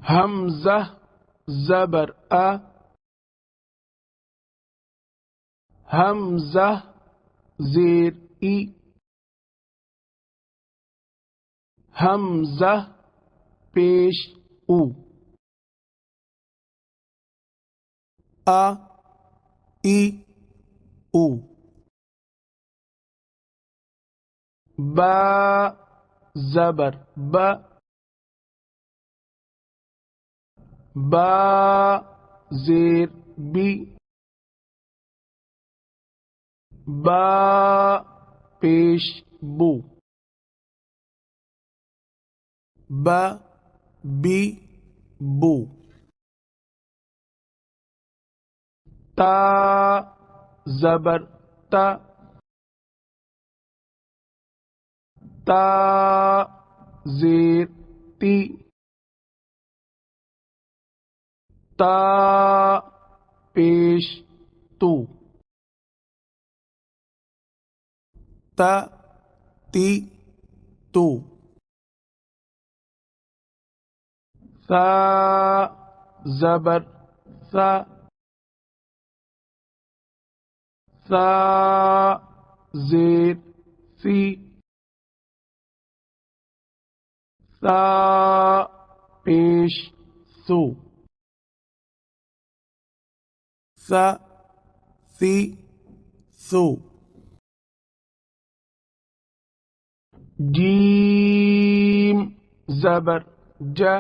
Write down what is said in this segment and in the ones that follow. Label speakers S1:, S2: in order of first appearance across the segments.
S1: حمزہ زبر ا، حمزہ زیر ای، حمزہ پیش او، ا ای او، با زبر با، با زیر بی، با پیش بو، با بی بو، تا زبر تا، تا زیر تی، تا پیش تو، تا تی تو، ثا زبر ثا، ثا زیر سی، ثا پیش سو، ثا سی سو، جیم زبر جا،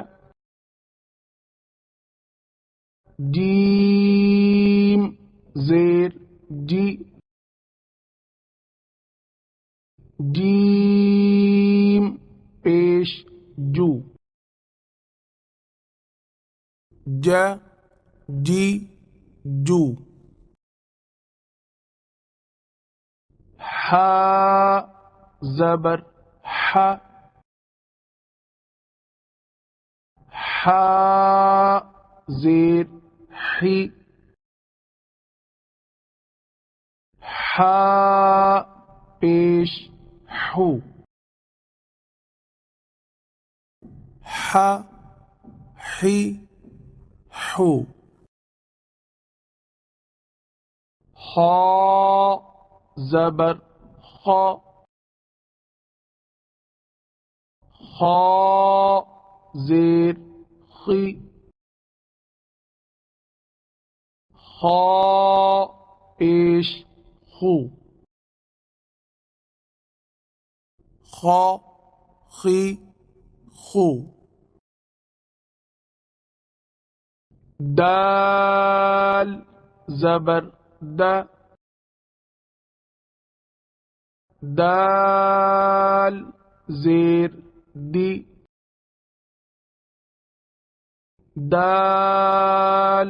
S1: جیم زیر جی، جیم پیش جو، جا جی جو، حا زبر حا، حا زیر حی، حا پیش حو، حا حی حو، خا زبر خا، خا زیر خی، خا پیش خو، خا خی خو، دال زبر دا، دال زیر دی، دال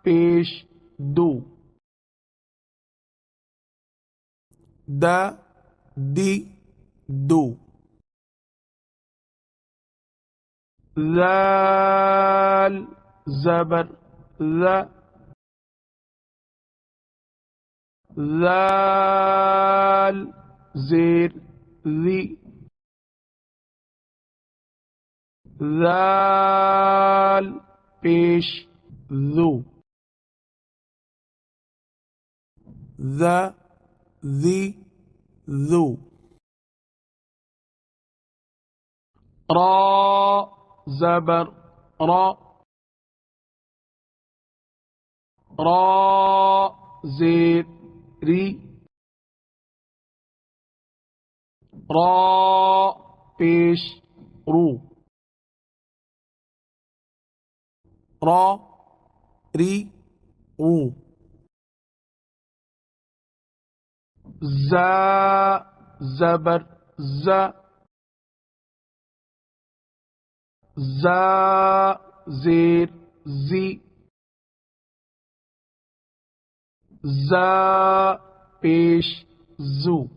S1: پیش دو، دا دی دو، ذال زبر ذا، ذال زیر ذی، ذال پیش ذو، ذا ذی ذو، را زبر را، را زیر ری، را پیش رو، را ری رو، زا زبر زا، زا زیر زی، زا پیش زو،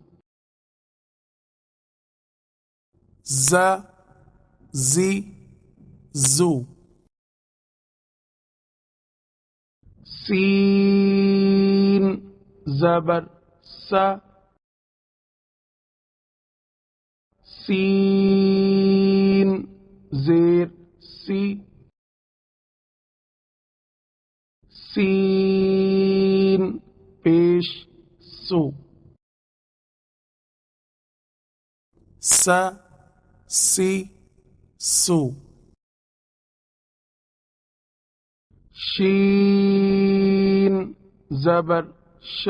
S1: زا زی زو، سین زبر سا، سین زیر سی، سین پیش سو س سی سو شین زبر ش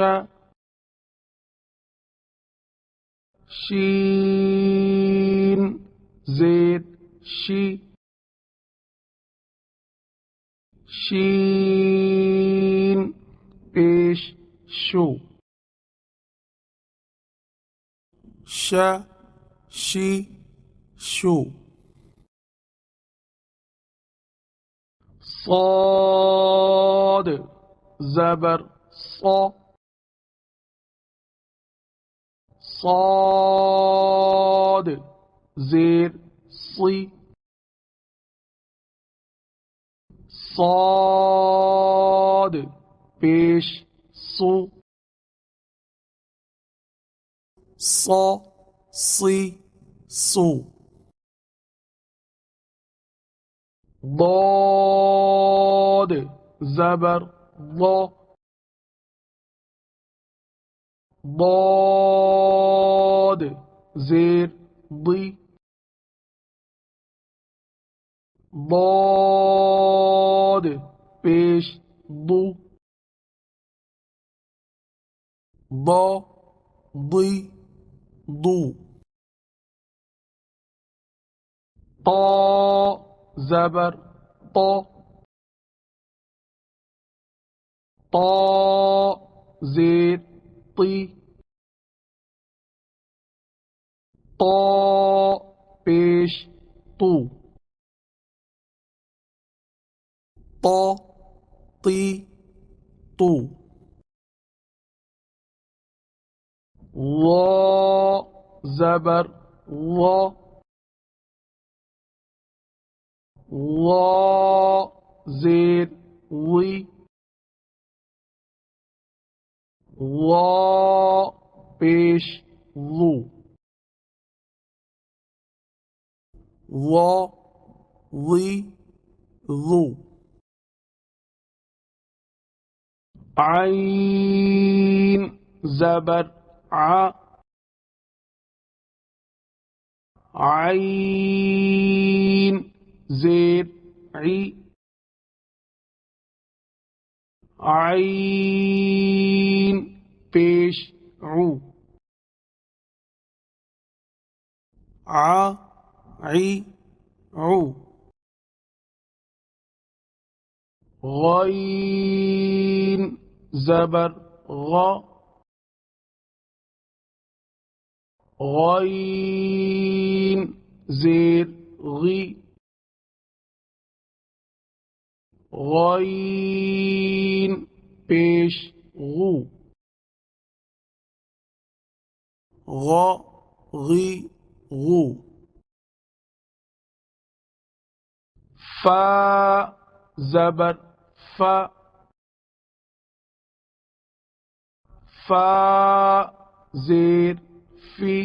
S1: شین زیر شی شین پیش شو ش شی شو صاد زبر صا صاد زیر صی صاد پیش صو صا صی صو ضاد زبر ضا ضاد زیر ضی ضاد پیش ضو ضا ضی ضو طا زبر طا طا زیر طی طا پیش طو طا طی طو وا زبر وا وا زیر وی وا پیش وو وا وی وو عین زبر ع عین زیر عی عین پیش عو ع عی عو غین زبر غا غین زیر غی غین پیش غو غا غی غو فا زبر فا فا زیر فی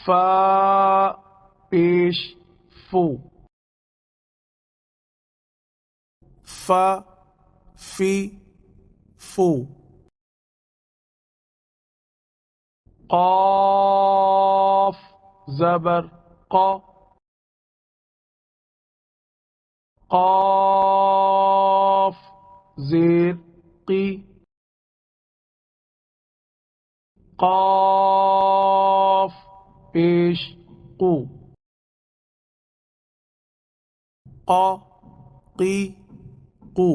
S1: فا پیش فو فا فی فو قاف زبر قا قاف زیر قی قاف پیش قو قا قی قو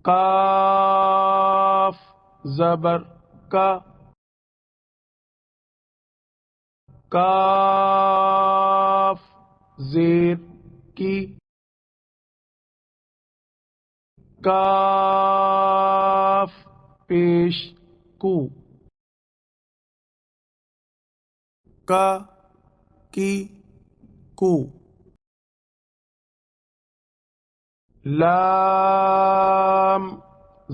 S1: کاف زبر کا کاف زیر کی کاف پیش کو کا کی کو لام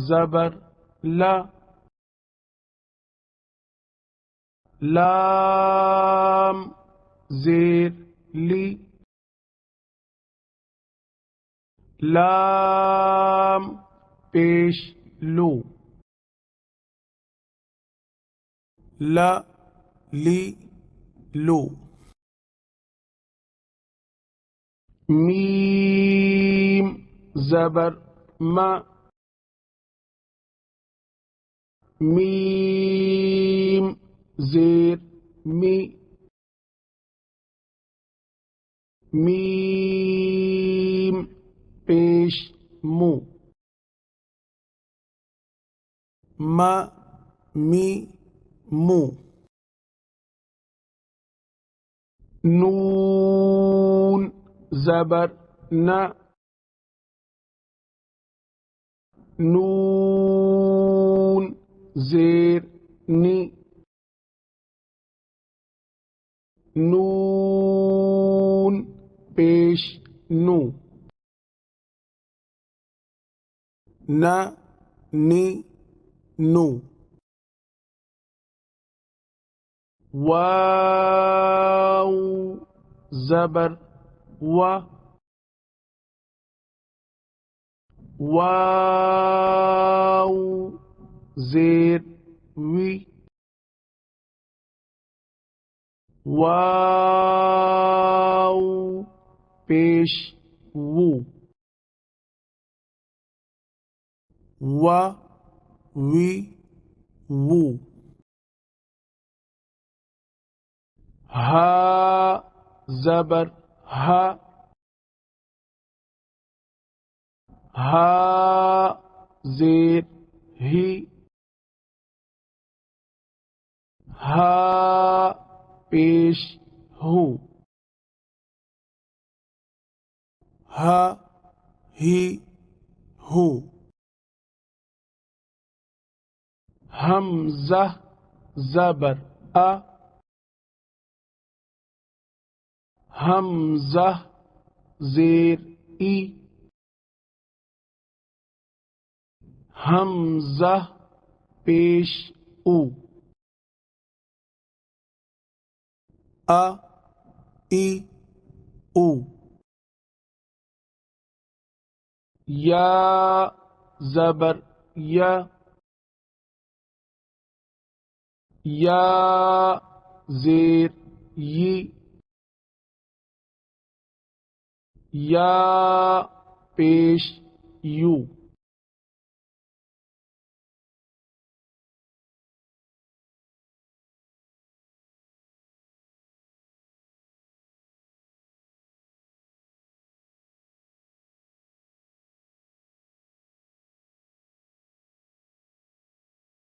S1: زبر لا لام زیر لی لام پیش لو لا لی لو میم زبر ما میم زیر می میم پیش مو ما می مو نون زبر نا نون زیر نی نون پیش نو نا نی نو واو زبر و واو زیر وی واو پیش وو و وی وو ہا زبر ہا ہا زیر ہی ہا پیش ہو ہا ہی ہو حمزہ زبر ا حمزہ زیر ای حمزہ پیش او ای او یا زبر یا یا زیر یی یا پیش یو